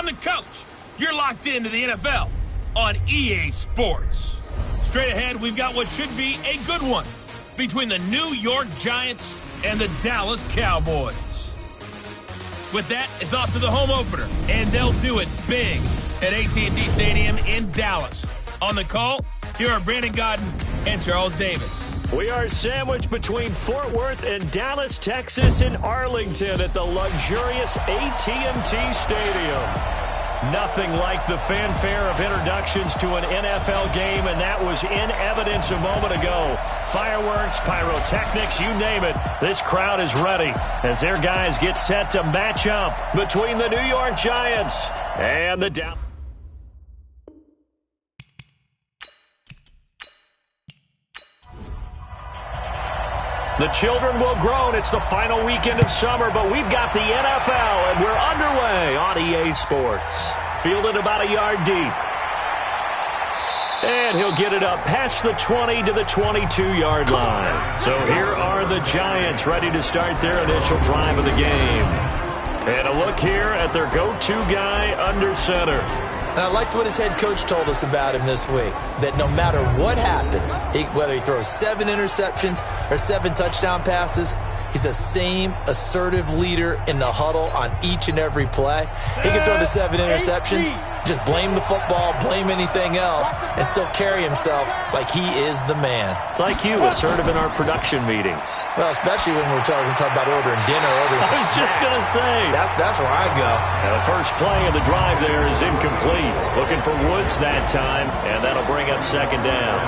the coach. You're locked into the NFL on EA Sports. Straight ahead, we've got what should be a good one between the New York Giants and the Dallas Cowboys. With that, it's off to the home opener, and they'll do it big at AT&T Stadium in Dallas. On the call, here are Brandon Godden and Charles Davis. We are sandwiched between Fort Worth and Dallas, Texas, and Arlington at the luxurious AT&T Stadium. Nothing like the fanfare of introductions to an NFL game, and that was in evidence a moment ago. Fireworks, pyrotechnics, you name it. This crowd is ready as their guys get set to match up between the New York Giants and the Dallas. The children will groan. It's the final weekend of summer, but we've got the NFL, and we're underway on EA Sports. Fielded about a yard deep. And he'll get it up past the 20 to the 22-yard line. So here are the Giants ready to start their initial drive of the game. And a look here at their go-to guy under center. And I liked what his head coach told us about him this week, that no matter what happens, whether he throws 7 interceptions or 7 touchdown passes, he's the same assertive leader in the huddle on each and every play. He can throw the 7 interceptions, just blame the football, blame anything else, and still carry himself like he is the man. It's like you, assertive in our production meetings. Well, especially when we're talking about ordering dinner, ordering some snacks. I was just going to say. That's where I go. And the first play of the drive there is incomplete. Looking for Woods that time, and that'll bring up second down.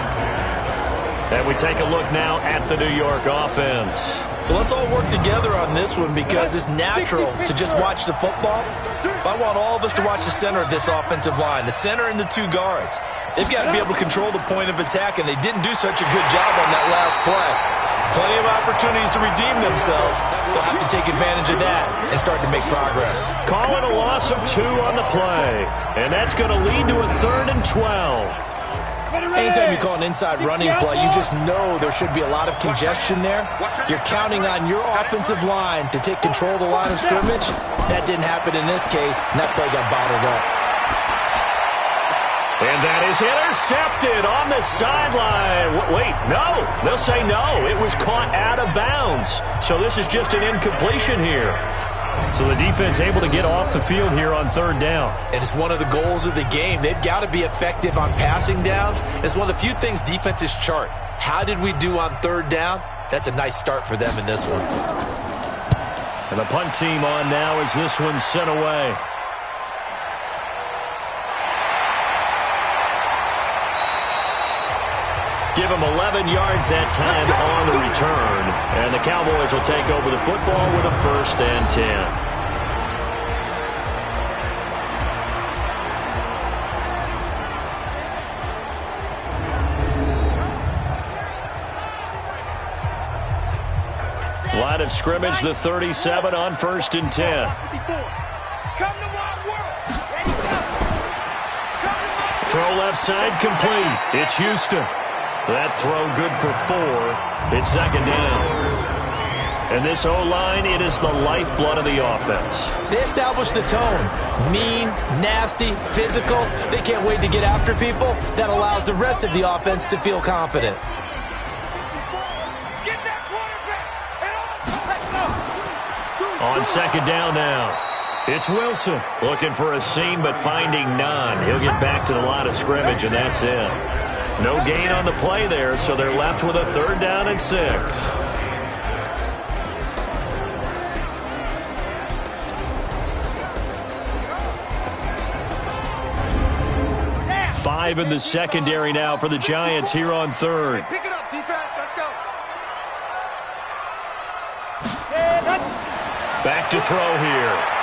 And we take a look now at the New York offense. So let's all work together on this one because it's natural to just watch the football. But I want all of us to watch the center of this offensive line, the center and the 2 guards. They've got to be able to control the point of attack, and they didn't do such a good job on that last play. Plenty of opportunities to redeem themselves. They'll have to take advantage of that and start to make progress. Calling a loss of 2 on the play, and that's going to lead to a 3rd and 12. Anytime you call an inside running play, you just know there should be a lot of congestion there. You're counting on your offensive line to take control of the line of scrimmage. That didn't happen in this case, and that play got bottled up. And that is intercepted on the sideline. Wait, no. They'll say no. It was caught out of bounds. So this is just an incompletion here. So the defense able to get off the field here on 3rd down. And it's one of the goals of the game. They've got to be effective on passing downs. It's one of the few things defenses chart. How did we do on 3rd down? That's a nice start for them in this one. And the punt team on now as this one's sent away. Give him 11 yards that time on the return. And the Cowboys will take over the football with a 1st and 10. Line of scrimmage, the 37 on 1st and 10. Throw left side complete. It's Houston. That throw good for 4. It's 2nd down. And this O-line, it is the lifeblood of the offense. They establish the tone. Mean, nasty, physical. They can't wait to get after people. That allows the rest of the offense to feel confident. On 2nd down now. It's Wilson looking for a seam but finding none. He'll get back to the line of scrimmage, and that's it. No gain on the play there, so they're left with a 3rd down and 6. Five in the secondary now for the Giants here on 3rd. Pick it up, defense. Let's go. Back to throw here.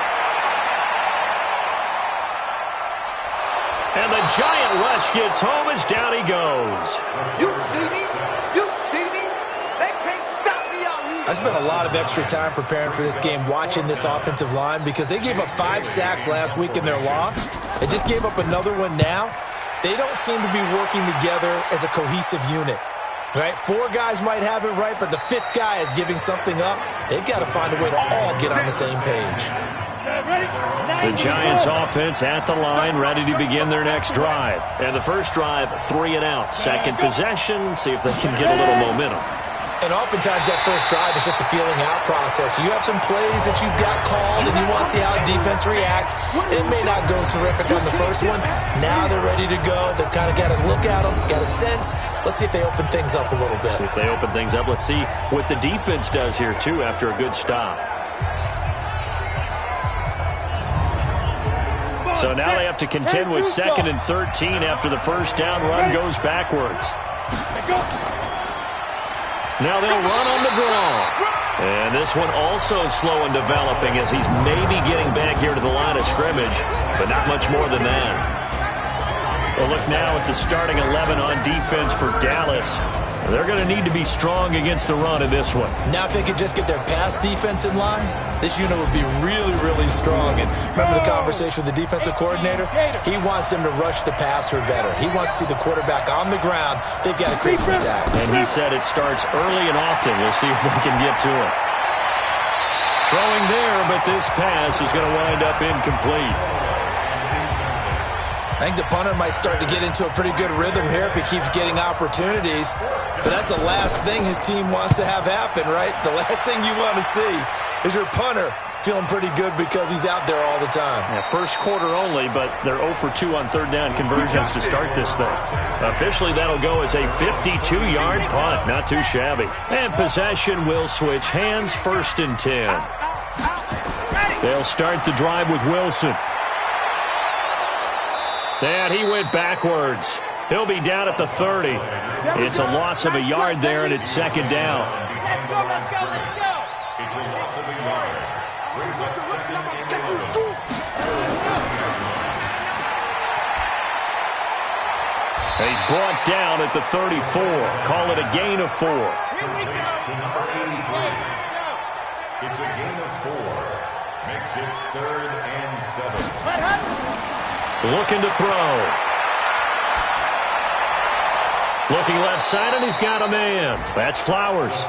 And the Giant rush gets home as down he goes. You see me? You see me? They can't stop me out here. I spent a lot of extra time preparing for this game, watching this offensive line, because they gave up 5 sacks last week in their loss. They just gave up another one now. They don't seem to be working together as a cohesive unit. Right? 4 guys might have it right, but the 5th guy is giving something up. They've got to find a way to all get on the same page. Ready? The Giants offense at the line, ready to begin their next drive. And the first drive, 3 and out. Second possession, see if they can get a little momentum. And oftentimes that first drive is just a feeling out process. You have some plays that you've got called and you want to see how the defense reacts. It may not go terrific on the first one. Now they're ready to go. They've kind of got to look at them, got a sense. Let's see if they open things up a little bit. See if they open things up. Let's see what the defense does here, too, after a good stop. So now they have to contend with 2nd and 13 after the first down run goes backwards. Now they'll run on the draw. And this one also slow in developing as he's maybe getting back here to the line of scrimmage, but not much more than that. We'll look now at the starting 11 on defense for Dallas. They're going to need to be strong against the run in this one. Now if they could just get their pass defense in line, this unit would be really, really strong. And remember the conversation with the defensive coordinator? He wants them to rush the passer better. He wants to see the quarterback on the ground. They've got to create some sacks. And he said it starts early and often. We'll see if they can get to it. Throwing there, but this pass is going to wind up incomplete. I think the punter might start to get into a pretty good rhythm here if he keeps getting opportunities. But that's the last thing his team wants to have happen, right? The last thing you want to see is your punter feeling pretty good because he's out there all the time. Yeah, first quarter only, but they're 0 for 2 on third down conversions to start this thing. Officially, that'll go as a 52-yard punt. Not too shabby. And possession will switch hands, 1st and 10. They'll start the drive with Wilson. And he went backwards. He'll be down at the 30. It's a loss of a yard there, and it's 2nd down. Let's go, let's go, let's go. It's a loss of a yard. Brings up 2nd and 11. He's brought down at the 34. Call it a gain of 4. Here we go. Number 80 play. It's a gain of 4. Makes it 3rd and 7. Looking to throw. Looking left side, and he's got a man. That's Flowers.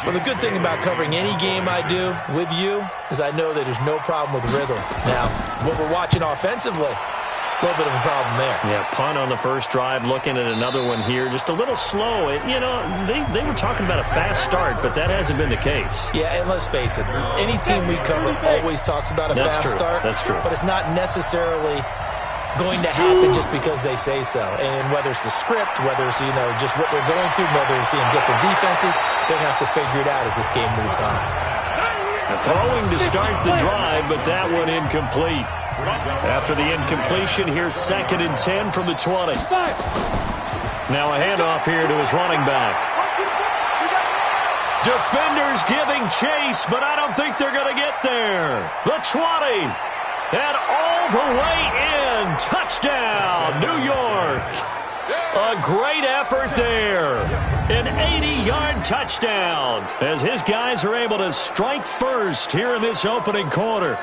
Well, the good thing about covering any game I do with you is I know that there's no problem with rhythm. Now, what we're watching offensively, a little bit of a problem there. Yeah, punt on the first drive, looking at another one here. Just a little slow. You know, they were talking about a fast start, but that hasn't been the case. Yeah, and let's face it, any team we cover always talks about a fast start. That's true. But it's not necessarily going to happen just because they say so. And whether it's the script, whether it's, just what they're going through, whether it's seeing different defenses, they're going to have to figure it out as this game moves on. Throwing to start the drive, but that one incomplete. After the incompletion, here's 2nd and 10 from the 20. Now a handoff here to his running back. Defenders giving chase, but I don't think they're going to get there. The 20. And all the way in. Touchdown, New York. A great effort there. An 80-yard touchdown as his guys are able to strike first here in this opening quarter.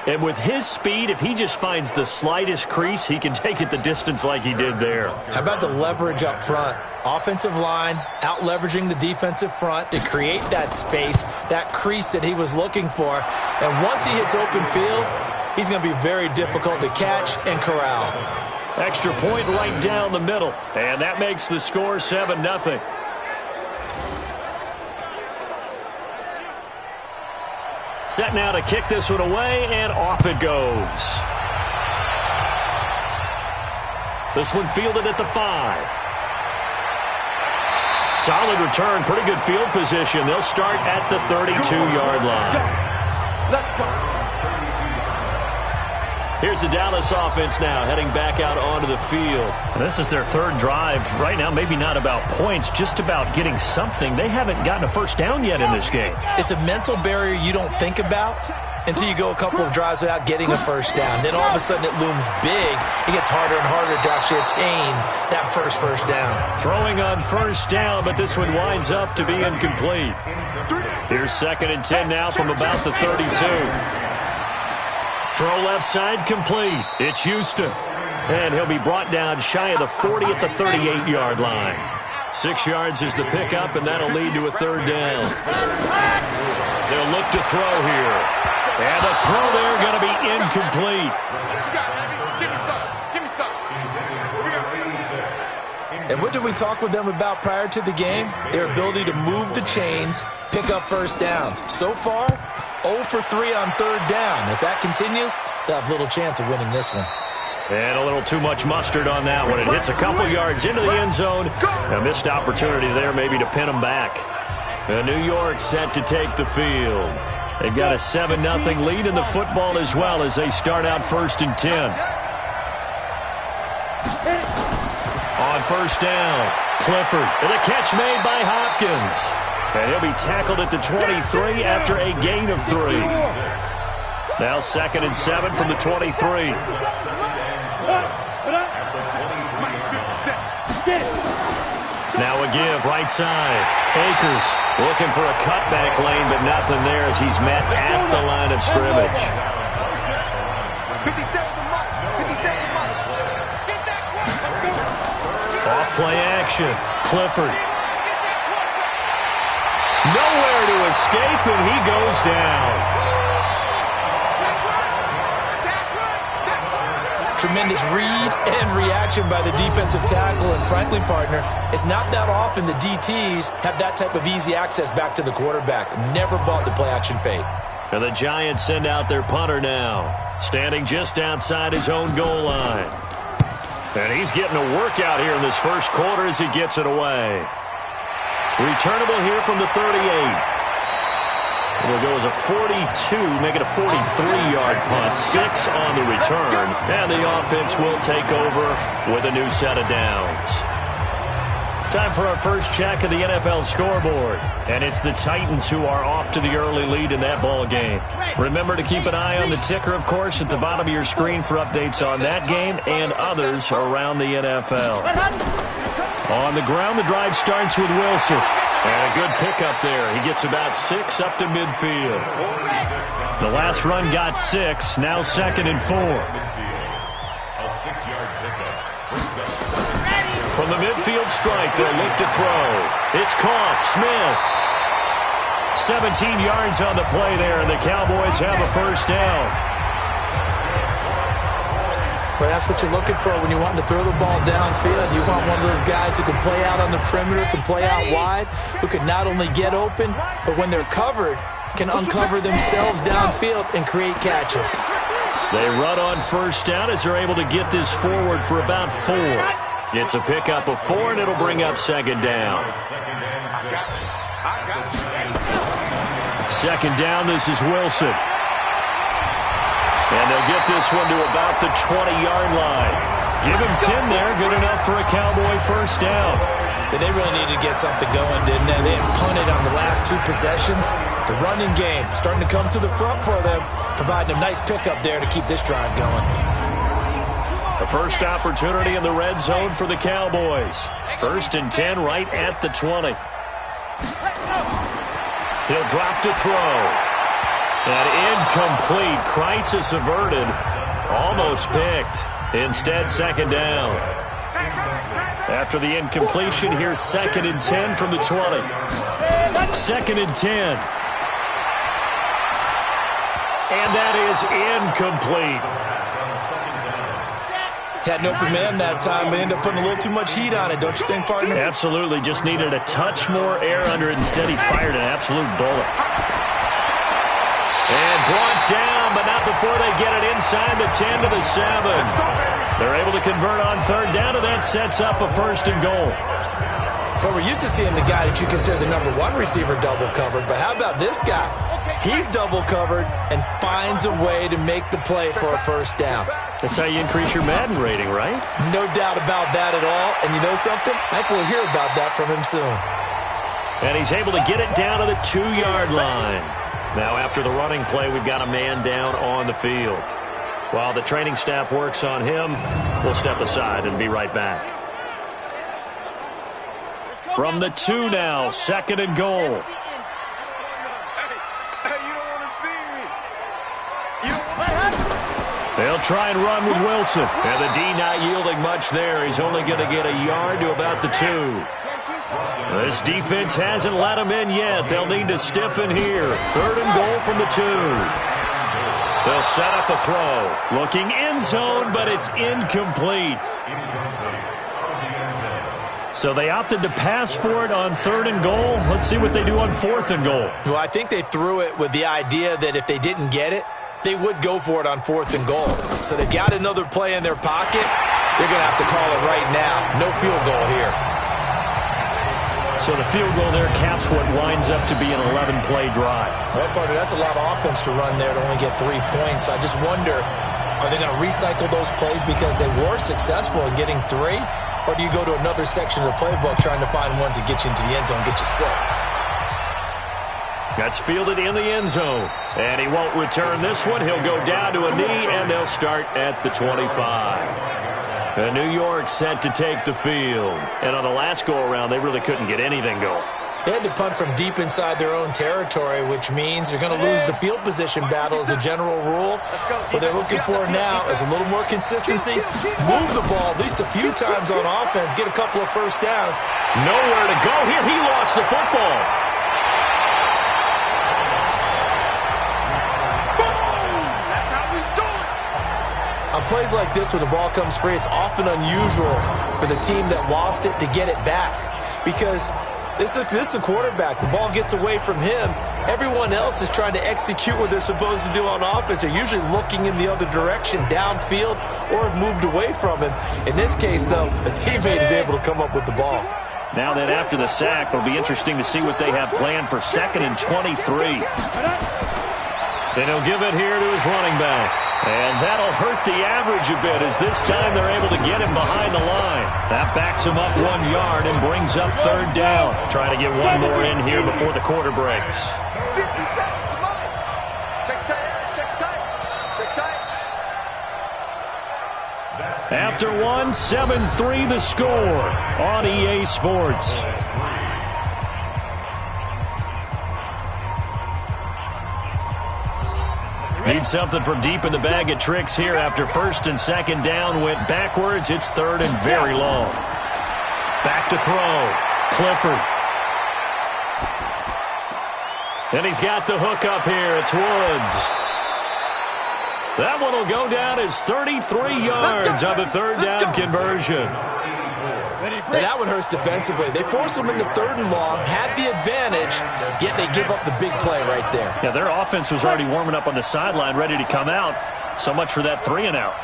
And with his speed, if he just finds the slightest crease, he can take it the distance like he did there. How about the leverage up front? Offensive line out-leveraging the defensive front to create that space, that crease that he was looking for. And once he hits open field, he's going to be very difficult to catch and corral. Extra point right down the middle. And that makes the score 7-0. Set now to kick this one away, and off it goes. This one fielded at the 5. Solid return, pretty good field position. They'll start at the 32-yard line. Let's go. Here's the Dallas offense now, heading back out onto the field. And this is their 3rd drive. Right now, maybe not about points, just about getting something. They haven't gotten a first down yet in this game. It's a mental barrier you don't think about until you go a couple of drives without getting a first down. Then all of a sudden it looms big. It gets harder and harder to actually attain that first down. Throwing on first down, but this one winds up to be incomplete. Here's 2nd and 10 now from about the 32. Throw left side complete. It's Houston. And he'll be brought down shy of the 40 at the 38-yard line. 6 yards is the pickup, and that'll lead to a 3rd down. They'll look look to throw here. And the throw there going to be incomplete. Give me some. Give me some. And what did we talk with them about prior to the game? Their ability to move the chains, pick up first downs. So far, 0 for 3 on third down. If that continues, they'll have little chance of winning this one. And a little too much mustard on that one. It hits a couple yards into the end zone. A missed opportunity there maybe to pin them back. New York set to take the field. They've got a 7-0 lead in the football as well as they start out 1st and 10. On first down, Clifford. And a catch made by Hopkins. And he'll be tackled at the 23 after a gain of 3. Now 2nd and 7 from the 23. Now a give, right side. Akers looking for a cutback lane, but nothing there as he's met at the line of scrimmage. Off play action. Clifford. Nowhere to escape, and he goes down. Tremendous read and reaction by the defensive tackle. And frankly, partner, it's not that often the DTs have that type of easy access back to the quarterback. Never bought the play-action fake. And the Giants send out their punter now, standing just outside his own goal line. And he's getting a workout here in this first quarter as he gets it away. Returnable here from the 38. It'll go as a 42, make it a 43-yard punt, 6 on the return, and the offense will take over with a new set of downs. Time for our first check of the NFL scoreboard, and it's the Titans who are off to the early lead in that ball game. Remember to keep an eye on the ticker, of course, at the bottom of your screen for updates on that game and others around the NFL. On the ground, the drive starts with Wilson. And a good pickup there. He gets about 6 up to midfield. The last run got 6. Now 2nd and 4. A 6-yard pickup. From the midfield strike, they'll look to throw. It's caught. Smith. 17 yards on the play there, and the Cowboys have a first down. Well, that's what you're looking for when you want to throw the ball downfield. You want one of those guys who can play out on the perimeter, can play out wide, who can not only get open, but when they're covered, can uncover themselves downfield and create catches. They run on first down as they're able to get this forward for about 4. It's a pickup of 4, and it'll bring up 2nd down. 2nd down, this is Wilson. And they'll get this one to about the 20-yard line. Give him 10 there, good enough for a Cowboy first down. And they really needed to get something going, didn't they? They had punted on the last 2 possessions. The running game starting to come to the front for them, providing a nice pickup there to keep this drive going. The first opportunity in the red zone for the Cowboys. 1st and 10 right at the 20. He'll drop to throw. And incomplete. Crisis averted. Almost picked. Instead, 2nd down. After the incompletion, here's 2nd and 10 from the 20. 2nd and 10. And that is incomplete. Had an open man that time, but ended up putting a little too much heat on it, don't you think, partner? Absolutely. Just needed a touch more air under it. Instead, he fired an absolute bullet. And brought down, but not before they get it inside the 10 to the 7. They're able to convert on 3rd down, and that sets up a 1st and goal. But we're used to seeing the guy that you consider the number 1 receiver double covered. But how about this guy? He's double covered and finds a way to make the play for a first down. That's how you increase your Madden rating, right? No doubt about that at all. And you know something? I think we'll hear about that from him soon. And he's able to get it down to the 2-yard line. Now, after the running play, we've got a man down on the field. While the training staff works on him, we'll step aside and be right back. From the 2 now, 2nd and goal. They'll try and run with Wilson. And the D not yielding much there. He's only going to get a yard to about the 2. This defense hasn't let them in yet. They'll need to stiffen here. 3rd and goal from the 2. They'll set up a throw. Looking end zone, but it's incomplete. So they opted to pass for it on 3rd and goal. Let's see what they do on 4th and goal. Well, I think they threw it with the idea that if they didn't get it, they would go for it on 4th and goal. So they've got another play in their pocket. They're going to have to call it right now. No field goal here. So the field goal there caps what winds up to be an 11-play drive. Well, partner, that's a lot of offense to run there to only get 3 points. I just wonder, are they going to recycle those plays because they were successful in getting 3? Or do you go to another section of the playbook trying to find ones that get you into the end zone and get you 6? That's fielded in the end zone. And he won't return this one. He'll go down to a knee, and they'll start at the 25. And New York set to take the field. And on the last go-around, they really couldn't get anything going. They had to punt from deep inside their own territory, which means they're going to lose the field position battle as a general rule. What they're looking for now is a little more consistency. Move the ball at least a few times on offense. Get a couple of first downs. Nowhere to go here. He lost the football. On plays like this where the ball comes free, it's often unusual for the team that lost it to get it back. Because this is a quarterback. The ball gets away from him. Everyone else is trying to execute what they're supposed to do on offense. They're usually looking in the other direction, downfield, or have moved away from him. In this case, though, a teammate is able to come up with the ball. Now that after the sack, it'll be interesting to see what they have planned for 2nd and 23. Then he'll give it here to his running back. And that'll hurt the average a bit as this time they're able to get him behind the line. That backs him up 1 yard and brings up 3rd down. Trying to get one more in here before the quarter breaks. After one, 7-3 the score on EA Sports. Need something from deep in the bag of tricks here after 1st and 2nd down went backwards. It's 3rd and very long. Back to throw. Clifford. And he's got the hook up here. It's Woods. That one will go down as 33 yards on the 3rd down conversion. And that one hurts defensively. They force them into 3rd and long, had the advantage, yet they give up the big play right there. Yeah, their offense was already warming up on the sideline, ready to come out. So much for that 3 and out.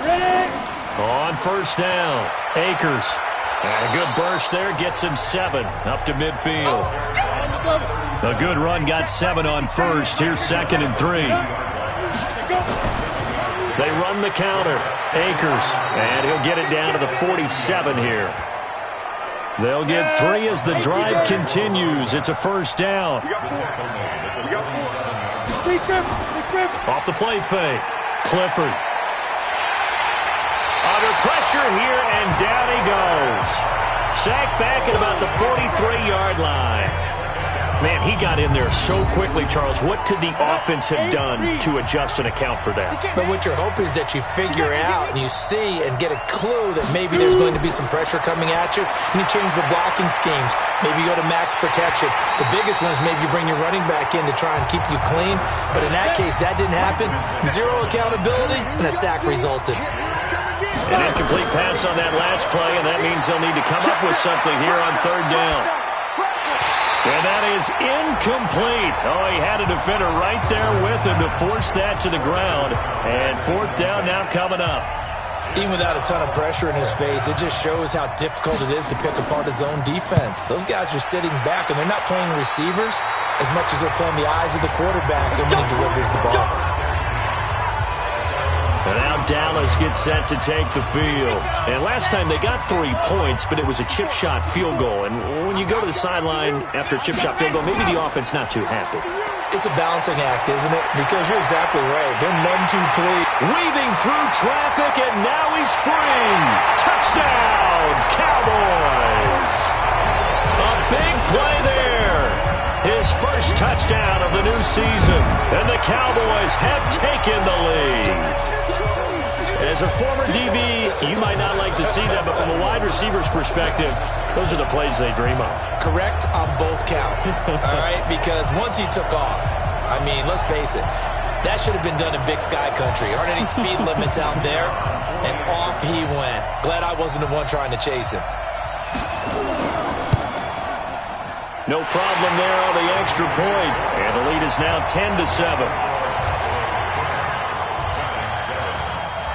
Ready. On 1st down, Akers. And a good burst there gets him 7 up to midfield. A good run got 7 on 1st. Here's 2nd and 3. They run the counter. Akers. And he'll get it down to the 47 here. They'll get 3 as the drive continues. It's a 1st down. Off the play fake. Clifford. Under pressure here, and down he goes. Sacked back at about the 43-yard line. Man, he got in there so quickly, Charles. What could the offense have done to adjust and account for that? But what you're hoping is that you figure out and you see and get a clue that maybe there's going to be some pressure coming at you, and you change the blocking schemes. Maybe you go to max protection. The biggest one is maybe you bring your running back in to try and keep you clean. But in that case, that didn't happen. 0 accountability, and a sack resulted. An incomplete pass on that last play, and that means they'll need to come up with something here on 3rd down. And that is incomplete. Oh, he had a defender right there with him to force that to the ground. And 4th down now coming up. Even without a ton of pressure in his face, it just shows how difficult it is to pick apart his own defense. Those guys are sitting back, and they're not playing receivers as much as they're playing the eyes of the quarterback and when he delivers the ball. And now Dallas gets set to take the field. And last time they got 3 points, but it was a chip shot field goal. And when you go to the sideline after a chip shot field goal, maybe the offense not too happy. It's a balancing act, isn't it? Because you're exactly right. They're none too pleased. Weaving through traffic, and now he's free. Touchdown, Cowboys. A big play there. His first touchdown of the new season. And the Cowboys have taken the lead. As a former DB, you might not like to see that, but from a wide receiver's perspective, those are the plays they dream of. Correct on both counts, all right? Because once he took off, I mean, let's face it, that should have been done in Big Sky Country. Aren't any speed limits out there? And off he went. Glad I wasn't the one trying to chase him. No problem there on the extra point. And the lead is now 10-7.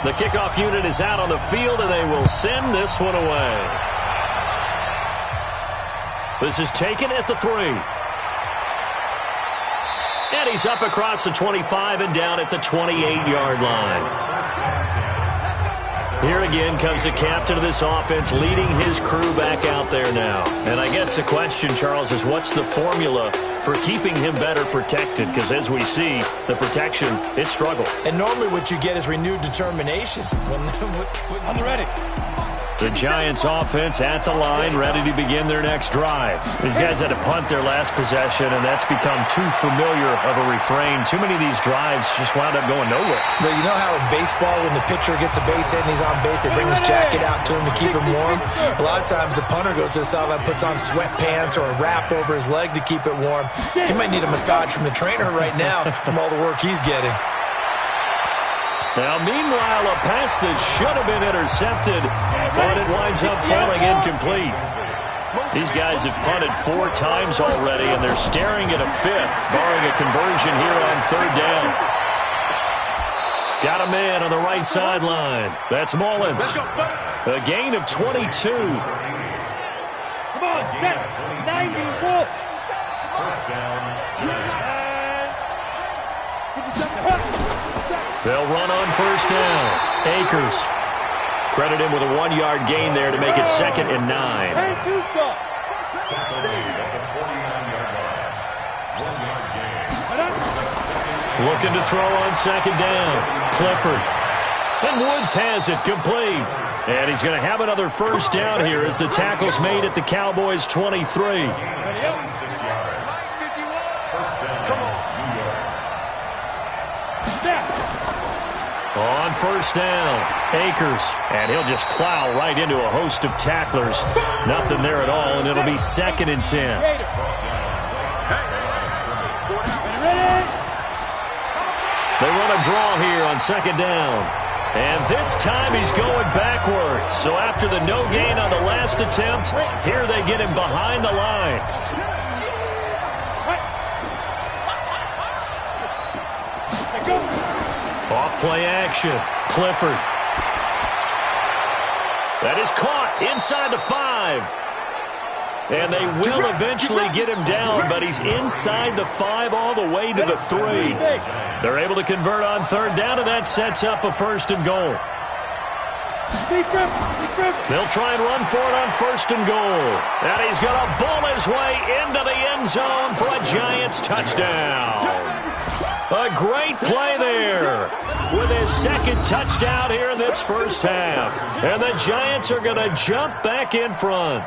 The kickoff unit is out on the field, and they will send this one away. This is taken at the 3. And he's up across the 25 and down at the 28-yard line. Here again comes the captain of this offense leading his crew back out there now. And I guess the question, Charles, is what's the formula for keeping him better protected? Because as we see, the protection, it struggled. And normally what you get is renewed determination. On the ready. The Giants offense at the line, ready to begin their next drive. These guys had to punt their last possession, and that's become too familiar of a refrain. Too many of these drives just wound up going nowhere. But you know how in baseball, when the pitcher gets a base hit and he's on base, they bring his jacket out to him to keep him warm? A lot of times the punter goes to the sideline, puts on sweatpants or a wrap over his leg to keep it warm. He might need a massage from the trainer right now from all the work he's getting. Now, meanwhile, a pass that should have been intercepted, but it winds up falling incomplete. These guys have punted 4 times already, and they're staring at a 5th, barring a conversion here on 3rd down. Got a man on the right sideline. That's Mullins. A gain of 22. Come on, set. 90 wolf. First down. They'll run on 1st down. Akers. Credit him with a 1-yard gain there to make it 2nd and 9. Tackle made at the 49-yard line. 1-yard gain. Looking to throw on 2nd down. Clifford. And Woods has it complete. And he's going to have another 1st down here as the tackle's made at the Cowboys' 23. 26 yards. First down. New York. On 1st down, Akers, and he'll just plow right into a host of tacklers. Nothing there at all, and it'll be 2nd and 10. They run a draw here on 2nd down. And this time he's going backwards. So after the no gain on the last attempt, here they get him behind the line. Off-play action. Clifford. That is caught inside the 5. And they will eventually get him down, but he's inside the 5 all the way to the 3. They're able to convert on 3rd down, and that sets up a 1st and goal. They'll try and run for it on 1st and goal. And he's going to bull his way into the end zone for a Giants touchdown. A great play there with his 2nd touchdown here in this 1st half. And the Giants are going to jump back in front.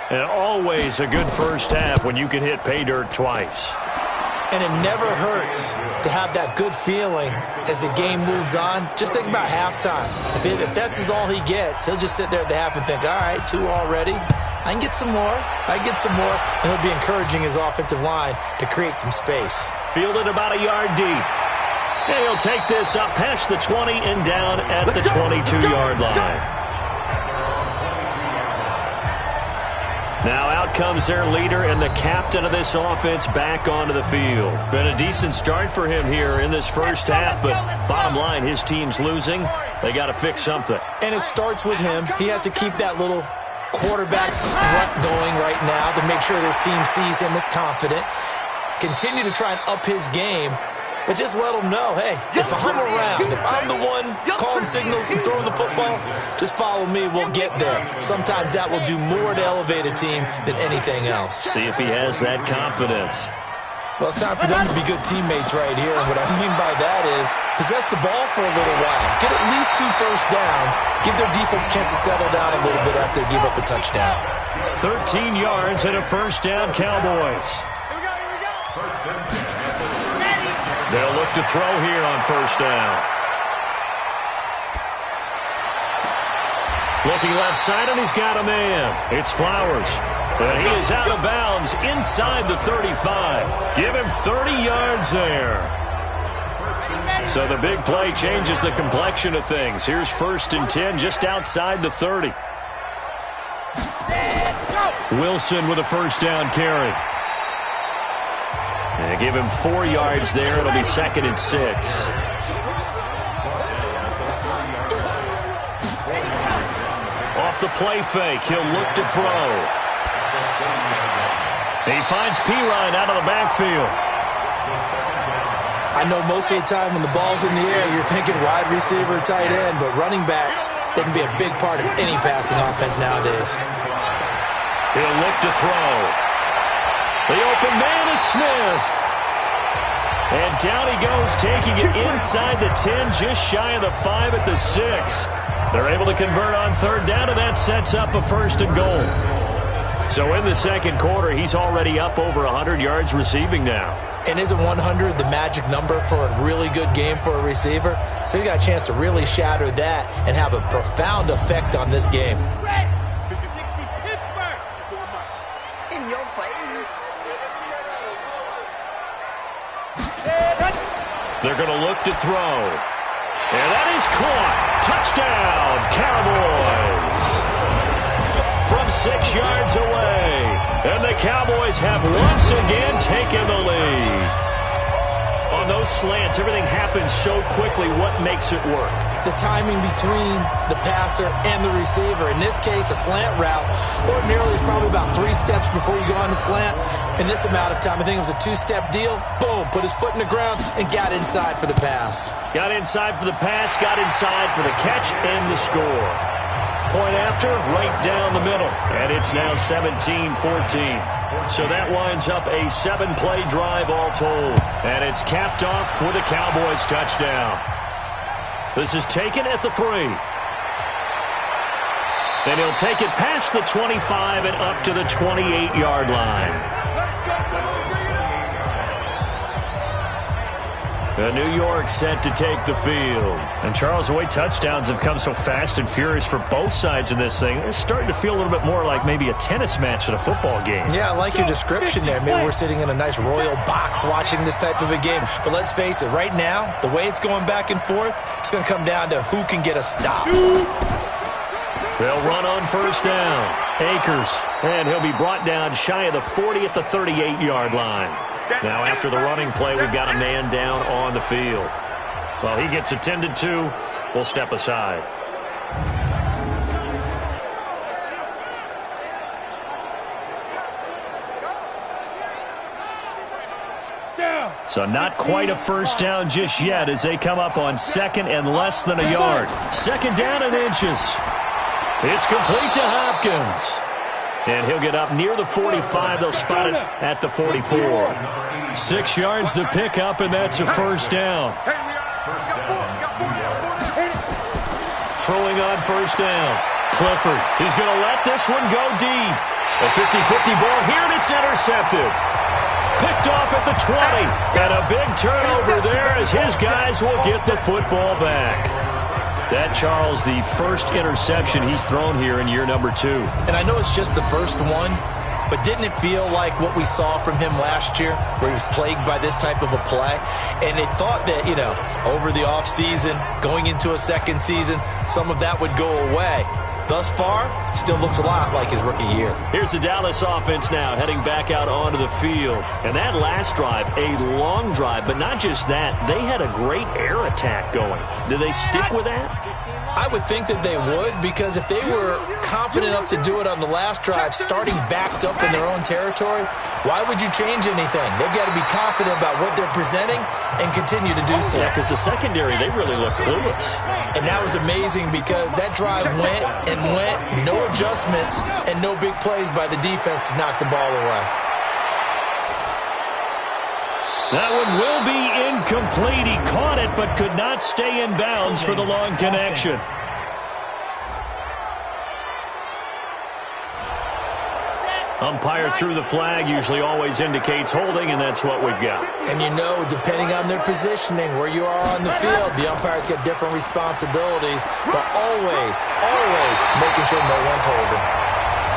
And always a good 1st half when you can hit pay dirt twice. And it never hurts to have that good feeling as the game moves on. Just think about halftime. If that's all he gets, he'll just sit there at the half and think, all right, 2 already. I can get some more. I can get some more. And he'll be encouraging his offensive line to create some space. Fielded about a yard deep. And he'll take this up past the 20 and down at the 22-yard line. Now out comes their leader and the captain of this offense back onto the field. Been a decent start for him here in this 1st half, but bottom line, his team's losing. They got to fix something. And it starts with him. He has to keep that little quarterback strut going right now to make sure this team sees him as confident. Continue to try and up his game, but just let him know, hey, if I'm around, if I'm the one calling signals and throwing the football, just follow me, we'll get there. Sometimes that will do more to elevate a team than anything else. See if he has that confidence. Well, it's time for them to be good teammates right here, and what I mean by that is possess the ball for a little while. Get at least 2 1st downs. Give their defense a chance to settle down a little bit after they give up a touchdown. 13 yards and a 1st down, Cowboys. They'll look to throw here on 1st down. Looking left side, and he's got a man. It's Flowers. And he is out of bounds inside the 35. Give him 30 yards there. So the big play changes the complexion of things. Here's 1st and 10 just outside the 30. Wilson with a first down carry. And give him 4 yards there. It'll be 2nd and 6. Off the play fake, he'll look to throw. He finds Pirine out of the backfield. I know most of the time when the ball's in the air, you're thinking wide receiver, tight end, but running backs, they can be a big part of any passing offense nowadays. He'll look to throw. The open man is Smith. And down he goes, taking it inside the 10, just shy of the 5 at the 6. They're able to convert on 3rd down, and that sets up a 1st and goal. So in the 2nd quarter, he's already up over 100 yards receiving now. And isn't 100 the magic number for a really good game for a receiver? So he got a chance to really shatter that and have a profound effect on this game. In your face. They're going to look to throw. And that is caught. Touchdown, Cowboys. From 6 yards away. And the Cowboys have once again taken the lead. On those slants, everything happens so quickly. What makes it work? The timing between the passer and the receiver. In this case, a slant route ordinarily is probably about 3 steps before you go on the slant. In this amount of time, I think it was a 2-step deal. Boom, put his foot in the ground and got inside for the pass. Got inside for the pass, got inside for the catch and the score. Point after, right down the middle. And it's now 17-14. So that winds up a 7-play drive all told. And it's capped off with a Cowboys touchdown. This is taken at the 3. And he'll take it past the 25 and up to the 28-yard line. New York set to take the field. And Charles, the way touchdowns have come so fast and furious for both sides in this thing, it's starting to feel a little bit more like maybe a tennis match than a football game. Yeah, I like your description there. Maybe we're sitting in a nice royal box watching this type of a game. But let's face it, right now, the way it's going back and forth, it's going to come down to who can get a stop. They'll run on 1st down. Akers, and he'll be brought down shy of the 40 at the 38-yard line. Now, after the running play, we've got a man down on the field. Well, he gets attended to. We'll step aside. So not quite a 1st down just yet as they come up on 2nd and less than a yard. 2nd down and inches. It's complete to Hopkins. And he'll get up near the 45. They'll spot it at the 44. 6 yards to pick up, and that's a 1st down. Throwing on 1st down. Clifford, he's going to let this one go deep. A 50-50 ball here, and it's intercepted. Picked off at the 20. And a big turnover there as his guys will get the football back. That, Charles, the first interception he's thrown here in year number 2. And I know it's just the first one, but didn't it feel like what we saw from him last year, where he was plagued by this type of a play? And it thought that, over the offseason, going into a 2nd season, some of that would go away. Thus far, still looks a lot like his rookie year. Here's the Dallas offense now, heading back out onto the field. And that last drive, a long drive, but not just that. They had a great air attack going. Do they stick with that? I would think that they would, because if they were confident enough to do it on the last drive, starting backed up in their own territory, why would you change anything? They've got to be confident about what they're presenting and continue to do so. Yeah, because the secondary, they really look clueless. And that was amazing because that drive went and went, no adjustments, and no big plays by the defense to knock the ball away. That one will be incomplete. He caught it but could not stay in bounds for the long connection. Umpire threw the flag, usually always indicates holding, and that's what we've got. And you know, depending on their positioning, where you are on the field, the umpire's got different responsibilities, but always making sure no one's holding.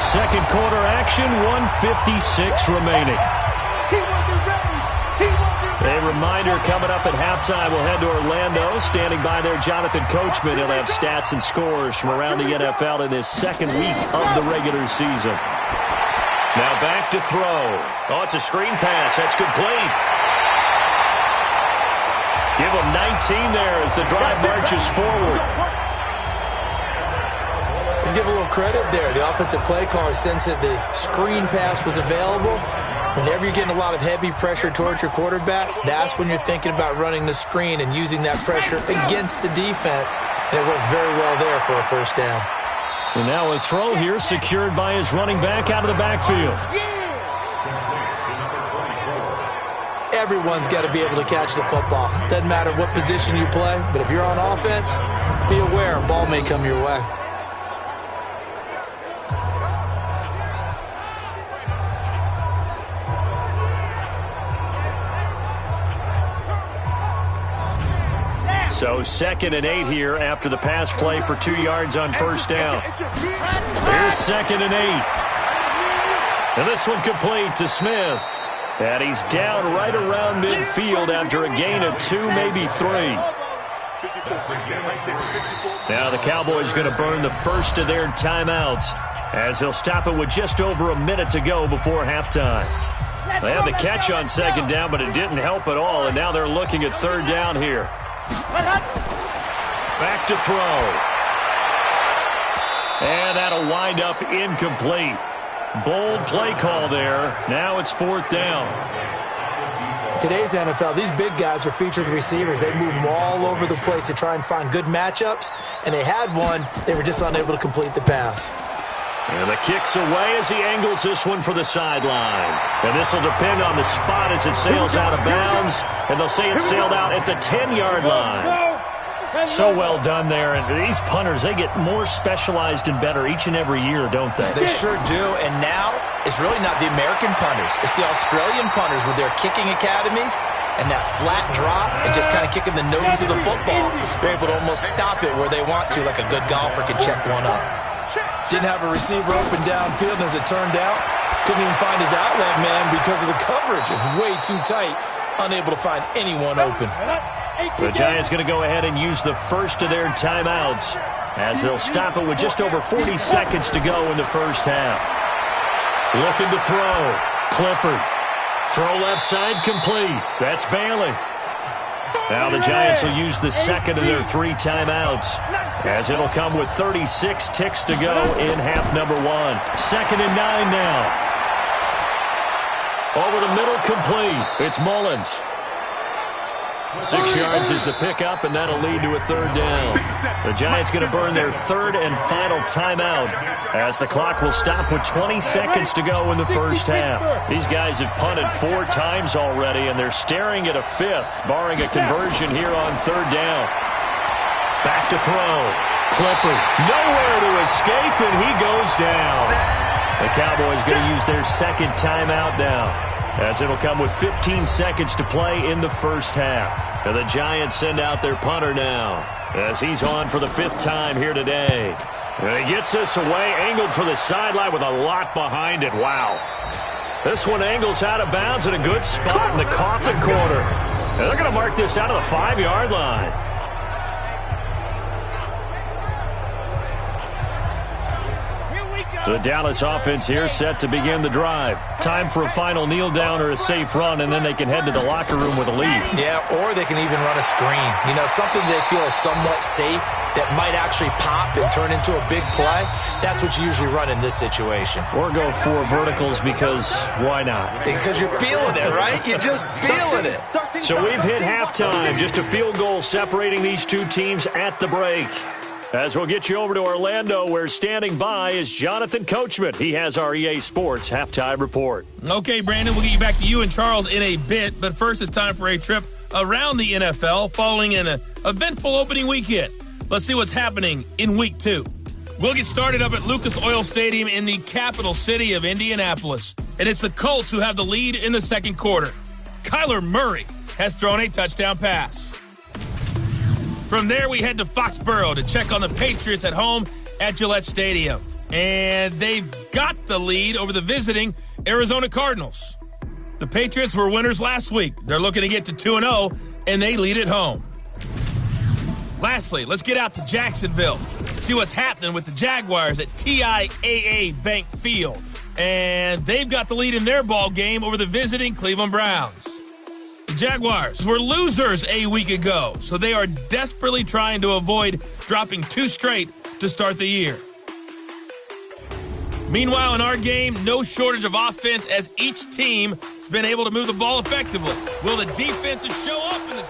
Second quarter action, 1:56 remaining. A reminder coming up at halftime, we'll head to Orlando. Standing by there, Jonathan Coachman. He'll have stats and scores from around the NFL in this second week of the regular season. Now back to throw. Oh, it's a screen pass. That's complete. Give him 19 there as the drive marches forward. Let's give a little credit there. The offensive play caller sensed that the screen pass was available. Whenever you're getting a lot of heavy pressure towards your quarterback, that's when you're thinking about running the screen and using that pressure against the defense. And it worked very well there for a first down. And now a throw here secured by his running back out of the backfield. Everyone's got to be able to catch the football. Doesn't matter what position you play, but if you're on offense, be aware a ball may come your way. So 2nd and 8 here after the pass play for 2 yards on first down. Here's 2nd and 8. And this one complete to Smith. And he's down right around midfield after a gain of 2, maybe 3. Now the Cowboys going to burn the first of their timeouts as they'll stop it with just over a minute to go before halftime. They had the catch on second down, but it didn't help at all, and now they're looking at third down here. Back to throw. And that'll wind up incomplete. Bold play call there. Now it's fourth down. Today's NFL, these big guys are featured receivers. They move them all over the place to try and find good matchups, and they had one. They were just unable to complete the pass. And the kick's away as he angles this one for the sideline. And this will depend on the spot as it sails out of bounds. And they'll say it sailed out at the 10-yard line. So well done there. And these punters, they get more specialized and better each and every year, don't they? They sure do. And now it's really not the American punters. It's the Australian punters with their kicking academies and that flat drop and just kind of kicking the nose of the football. They're able to almost stop it where they want to, like a good golfer can check one up. Didn't have a receiver open downfield, as it turned out. Couldn't even find his outlet man because of the coverage. It's way too tight. Unable to find anyone open. The Giants going to go ahead and use the first of their timeouts as they'll stop it with just over 40 seconds to go in the first half. Looking to throw. Clifford. Throw left side complete. That's Bailey. Now the Giants will use the second of their 3 timeouts as it'll come with 36 ticks to go in half number 1. 2nd and 9 now. Over the middle complete. It's Mullins. 6 yards is the pickup, and that'll lead to a third down. The Giants going to burn their third and final timeout as the clock will stop with 20 seconds to go in the first half. These guys have punted 4 times already, and they're staring at a 5th, barring a conversion here on third down. Back to throw. Clifford nowhere to escape, and he goes down. The Cowboys going to use their second timeout now, as it'll come with 15 seconds to play in the first half. And the Giants send out their punter now as he's on for the 5th time here today. And he gets this away, angled for the sideline with a lot behind it. Wow. This one angles out of bounds at a good spot in the coffin corner. And they're going to mark this out of the 5-yard line. The Dallas offense here set to begin the drive. Time for a final kneel down or a safe run, and then they can head to the locker room with a lead. Yeah, or they can even run a screen. You know, something they feel is somewhat safe that might actually pop and turn into a big play. That's what you usually run in this situation. Or go 4 verticals because why not? Because you're feeling it, right? You're just feeling it. So we've hit halftime. Just a field goal separating these 2 teams at the break. As we'll get you over to Orlando, where standing by is Jonathan Coachman. He has our EA Sports halftime report. Okay, Brandon, we'll get you back to you and Charles in a bit. But first, it's time for a trip around the NFL following an eventful opening weekend. Let's see what's happening in Week 2. We'll get started up at Lucas Oil Stadium in the capital city of Indianapolis. And it's the Colts who have the lead in the second quarter. Kyler Murray has thrown a touchdown pass. From there, we head to Foxborough to check on the Patriots at home at Gillette Stadium. And they've got the lead over the visiting Arizona Cardinals. The Patriots were winners last week. They're looking to get to 2-0, and they lead at home. Lastly, let's get out to Jacksonville. See what's happening with the Jaguars at TIAA Bank Field. And they've got the lead in their ball game over the visiting Cleveland Browns. The Jaguars were losers a week ago, so they are desperately trying to avoid dropping 2 straight to start the year. Meanwhile, in our game, no shortage of offense as each team has been able to move the ball effectively. Will the defenses show up in this?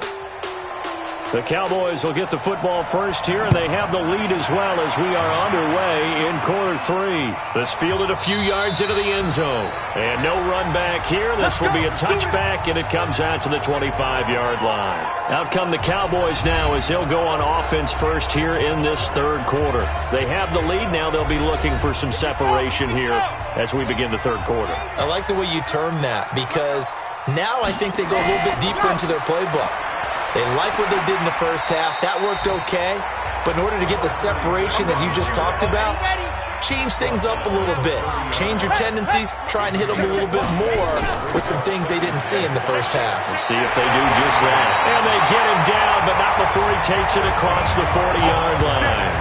The Cowboys will get the football first here, and they have the lead as well as we are underway in quarter 3. This fielded a few yards into the end zone. And no run back here. This will be a touchback, and it comes out to the 25-yard line. Out come the Cowboys now as they'll go on offense first here in this third quarter. They have the lead. Now they'll be looking for some separation here as we begin the third quarter. I like the way you term that because now I think they go a little bit deeper into their playbook. They like what they did in the first half. That worked okay. But in order to get the separation that you just talked about, change things up a little bit. Change your tendencies. Try and hit them a little bit more with some things they didn't see in the first half. Let's see if they do just that. And they get him down, but not before he takes it across the 40-yard line.